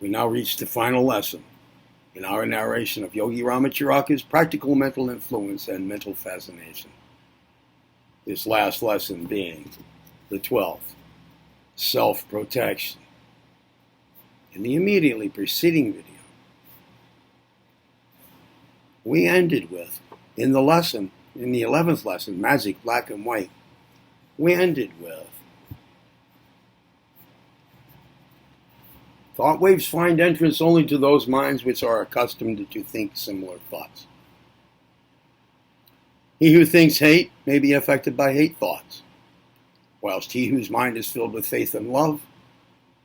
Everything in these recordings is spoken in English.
We now reach the final lesson in our narration of Yogi Ramacharaka's practical mental influence and mental fascination. This last lesson being the 12th, self-protection. In the immediately preceding video, we ended with, in the 11th lesson, Magic, Black and White, we ended with, thought waves find entrance only to those minds which are accustomed to think similar thoughts. He who thinks hate may be affected by hate thoughts, whilst he whose mind is filled with faith and love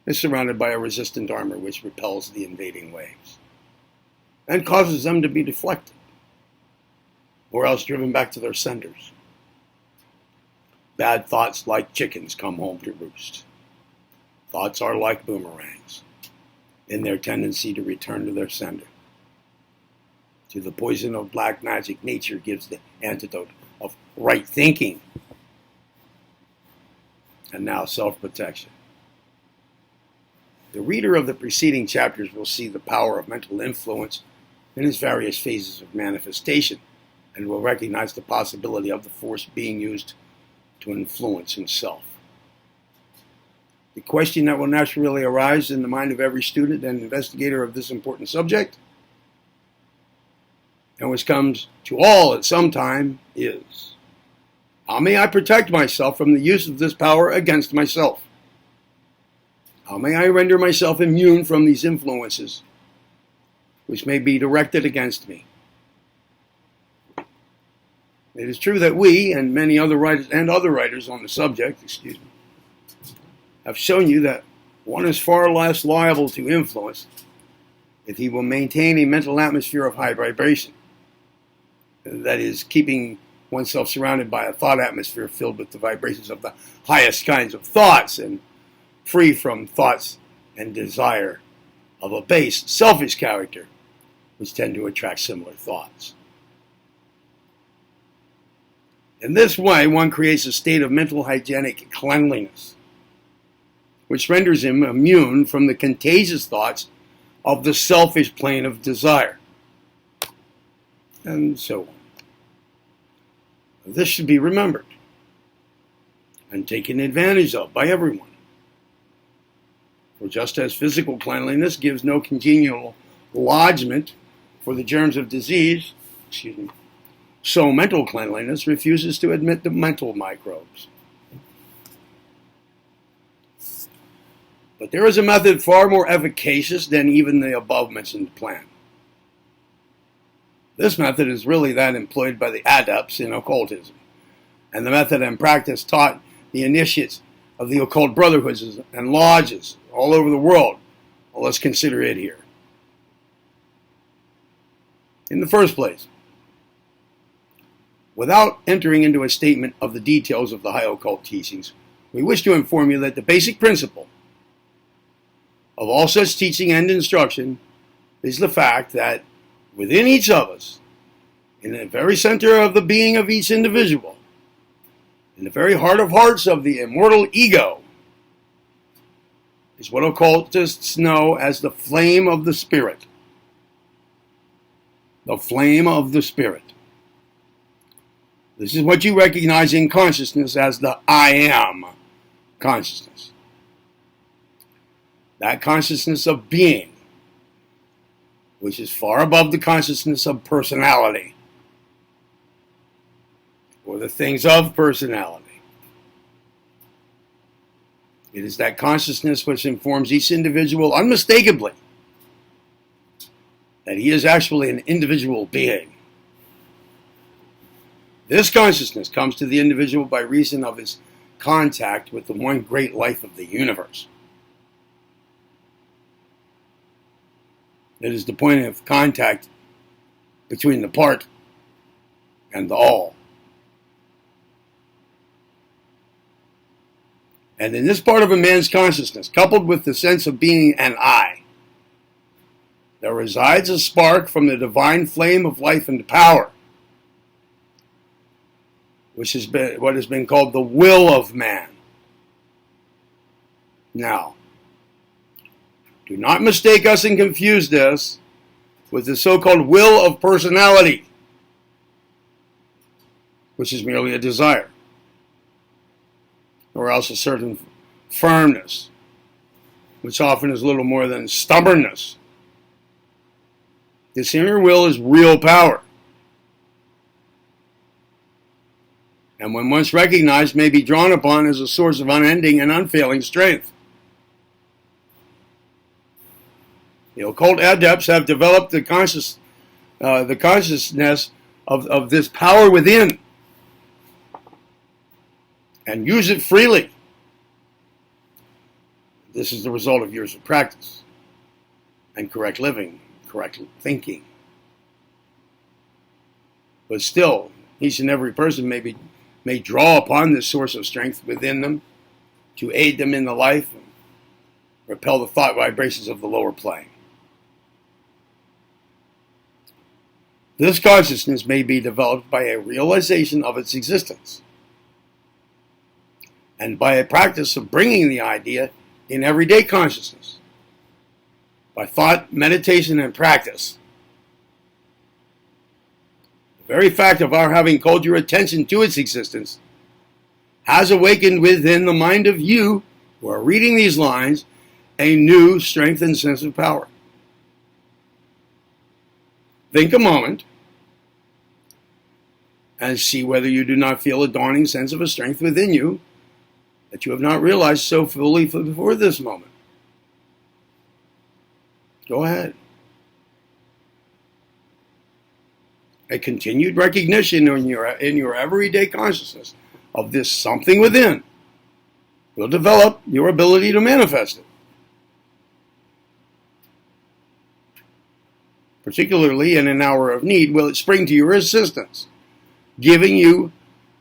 is surrounded by a resistant armor which repels the invading waves and causes them to be deflected, or else driven back to their senders. Bad thoughts, like chickens, come home to roost. Thoughts are like boomerangs in their tendency to return to their sender. To the poison of black magic, nature gives the antidote of right thinking. And now self-protection. The reader of the preceding chapters will see the power of mental influence in its various phases of manifestation, and will recognize the possibility of the force being used to influence himself. The question that will naturally arise in the mind of every student and investigator of this important subject, and which comes to all at some time, is, how may I protect myself from the use of this power against myself? How may I render myself immune from these influences which may be directed against me? It is true that we and many other writers on the subject, have shown you that one is far less liable to influence if he will maintain a mental atmosphere of high vibration. That is, keeping oneself surrounded by a thought atmosphere filled with the vibrations of the highest kinds of thoughts and free from thoughts and desire of a base, selfish character, which tend to attract similar thoughts. In this way, one creates a state of mental hygienic cleanliness, which renders him immune from the contagious thoughts of the selfish plane of desire, and so on. This should be remembered and taken advantage of by everyone. For just as physical cleanliness gives no congenial lodgment for the germs of disease, so mental cleanliness refuses to admit the mental microbes. But there is a method far more efficacious than even the above-mentioned plan. This method is really that employed by the adepts in occultism, and the method and practice taught the initiates of the occult brotherhoods and lodges all over the world. Well, let's consider it here. In the first place, without entering into a statement of the details of the high occult teachings, we wish to inform you that the basic principle of all such teaching and instruction is the fact that within each of us, in the very center of the being of each individual, in the very heart of hearts of the immortal ego, is what occultists know as the flame of the spirit. The flame of the spirit. This is what you recognize in consciousness as the I am consciousness. That consciousness of being, which is far above the consciousness of personality, or the things of personality. It is that consciousness which informs each individual unmistakably that he is actually an individual being. This consciousness comes to the individual by reason of his contact with the one great life of the universe. It is the point of contact between the part and the all. And in this part of a man's consciousness, coupled with the sense of being an I, there resides a spark from the divine flame of life and power, which has been what has been called the will of man. Now, Do not mistake us and confuse this with the so-called will of personality, which is merely a desire, or else a certain firmness, which often is little more than stubbornness. This inner will is real power, and when once recognized, may be drawn upon as a source of unending and unfailing strength. The occult adepts have developed the consciousness of this power within, and use it freely. This is the result of years of practice and correct living, correct thinking. But still, each and every person may draw upon this source of strength within them to aid them in the life and repel the thought vibrations of the lower plane. This consciousness may be developed by a realization of its existence and by a practice of bringing the idea in everyday consciousness, by thought, meditation, and practice. The very fact of our having called your attention to its existence has awakened within the mind of you who are reading these lines a new strength and sense of power. Think a moment and see whether you do not feel a dawning sense of a strength within you that you have not realized so fully before this moment. Go ahead. A continued recognition in your everyday consciousness of this something within will develop your ability to manifest it. Particularly in an hour of need, will it spring to your assistance, giving you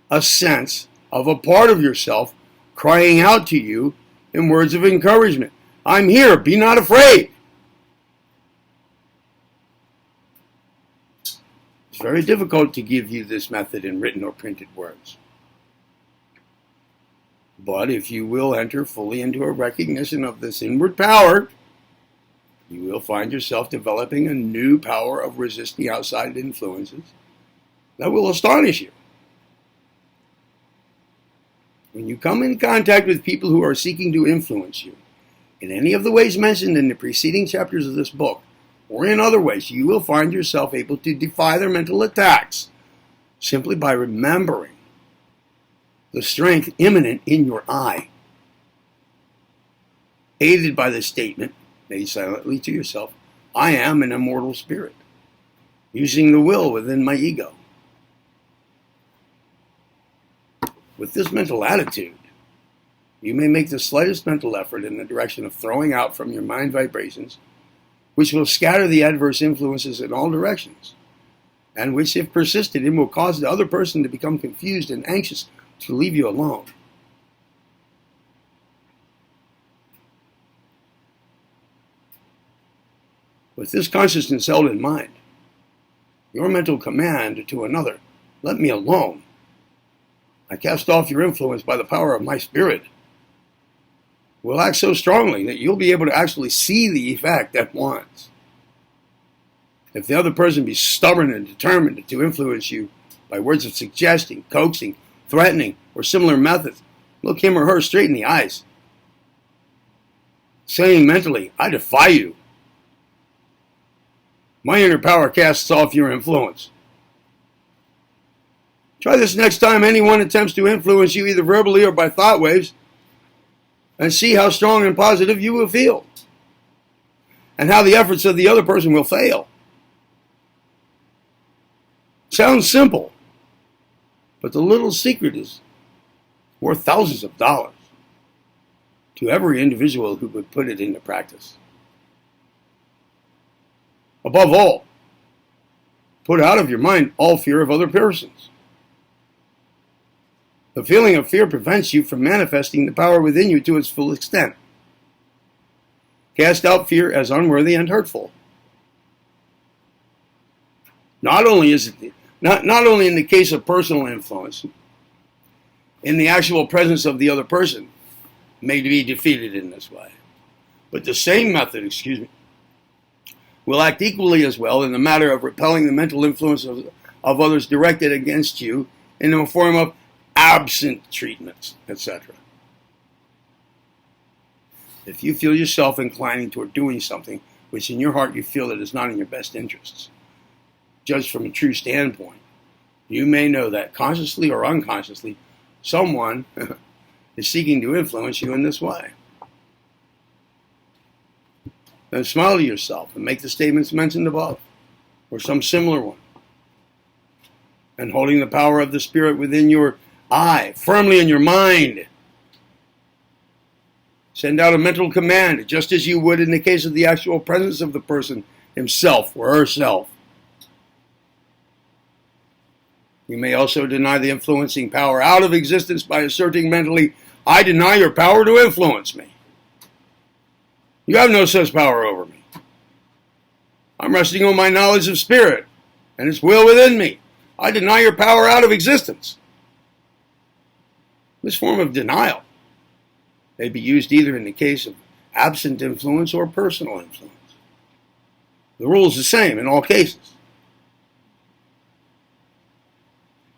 a sense of a part of yourself crying out to you in words of encouragement. I'm here, be not afraid. It's very difficult to give you this method in written or printed words. But if you will enter fully into a recognition of this inward power, you will find yourself developing a new power of resisting outside influences that will astonish you. When you come in contact with people who are seeking to influence you in any of the ways mentioned in the preceding chapters of this book, or in other ways, you will find yourself able to defy their mental attacks simply by remembering the strength immanent in your eye, aided by the statement made silently to yourself, I am an immortal spirit, using the will within my ego. With this mental attitude, you may make the slightest mental effort in the direction of throwing out from your mind vibrations, which will scatter the adverse influences in all directions, and which, if persisted in, will cause the other person to become confused and anxious to leave you alone. With this consciousness held in mind, your mental command to another, let me alone, I cast off your influence by the power of my spirit, will act so strongly that you'll be able to actually see the effect at once. If the other person be stubborn and determined to influence you by words of suggesting, coaxing, threatening, or similar methods, look him or her straight in the eyes, saying mentally, I defy you. My inner power casts off your influence. Try this next time anyone attempts to influence you either verbally or by thought waves, and see how strong and positive you will feel, and how the efforts of the other person will fail. Sounds simple, but the little secret is worth thousands of dollars to every individual who would put it into practice. Above all, put out of your mind all fear of other persons. The feeling of fear prevents you from manifesting the power within you to its full extent. Cast out fear as unworthy and hurtful. Not only in the case of personal influence, in the actual presence of the other person may be defeated in this way. But the same method, will act equally as well in the matter of repelling the mental influence of others directed against you in the form of absent treatments, etc. If you feel yourself inclining toward doing something which in your heart you feel that is not in your best interests, judged from a true standpoint, you may know that consciously or unconsciously, someone is seeking to influence you in this way. Then smile to yourself and make the statements mentioned above, or some similar one. And holding the power of the Spirit within your eye, firmly in your mind, send out a mental command, just as you would in the case of the actual presence of the person himself or herself. You may also deny the influencing power out of existence by asserting mentally, I deny your power to influence me. You have no such power over me. I'm resting on my knowledge of spirit and its will within me. I deny your power out of existence. This form of denial may be used either in the case of absent influence or personal influence. The rule is the same in all cases.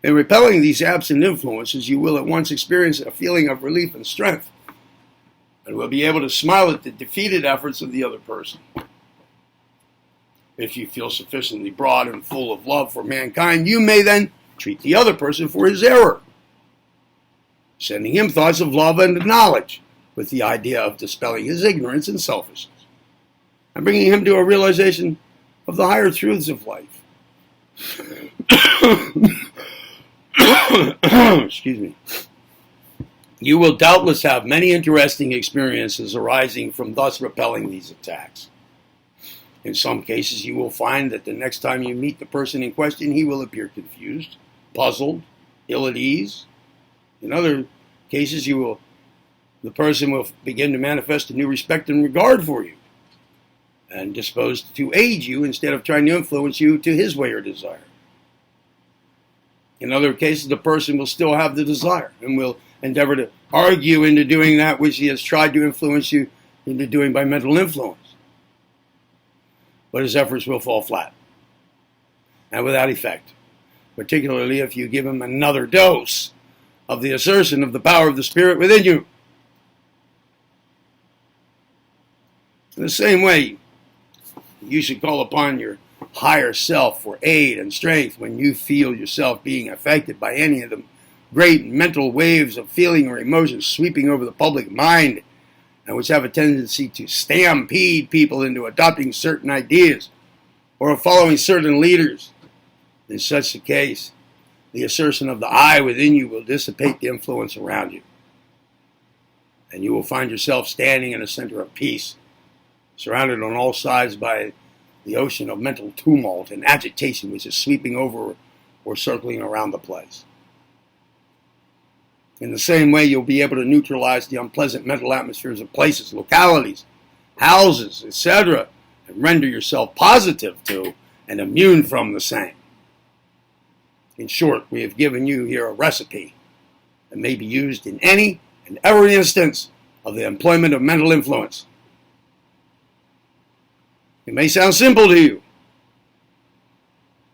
In repelling these absent influences, you will at once experience a feeling of relief and strength, and will be able to smile at the defeated efforts of the other person. If you feel sufficiently broad and full of love for mankind, you may then treat the other person for his error, sending him thoughts of love and knowledge with the idea of dispelling his ignorance and selfishness, and bringing him to a realization of the higher truths of life. Excuse me. You will doubtless have many interesting experiences arising from thus repelling these attacks. In some cases, you will find that the next time you meet the person in question, he will appear confused, puzzled, ill at ease. In other cases, the person will begin to manifest a new respect and regard for you, and disposed to aid you instead of trying to influence you to his way or desire. In other cases, the person will still have the desire and will endeavor to argue into doing that which he has tried to influence you into doing by mental influence. But his efforts will fall flat and without effect, particularly if you give him another dose of the assertion of the power of the Spirit within you. In the same way, you should call upon your higher self for aid and strength when you feel yourself being affected by any of the great mental waves of feeling or emotion sweeping over the public mind, and which have a tendency to stampede people into adopting certain ideas or of following certain leaders. In such a case, the assertion of the I within you will dissipate the influence around you, and you will find yourself standing in a center of peace, surrounded on all sides by the ocean of mental tumult and agitation which is sweeping over or circling around the place. In the same way, you'll be able to neutralize the unpleasant mental atmospheres of places, localities, houses, etc., and render yourself positive to and immune from the same. In short, we have given you here a recipe that may be used in any and every instance of the employment of mental influence. It may sound simple to you,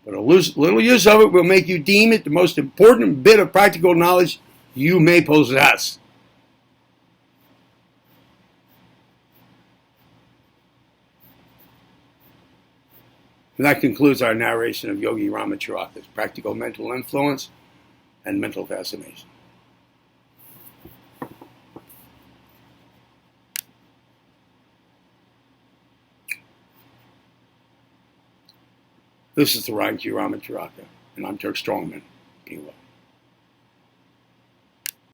but a little use of it will make you deem it the most important bit of practical knowledge you may possess. And that concludes our narration of Yogi Ramacharaka's practical mental influence and mental fascination. This is the Ryan Q. Ramacharaka, and I'm Turk Strongman. Be well.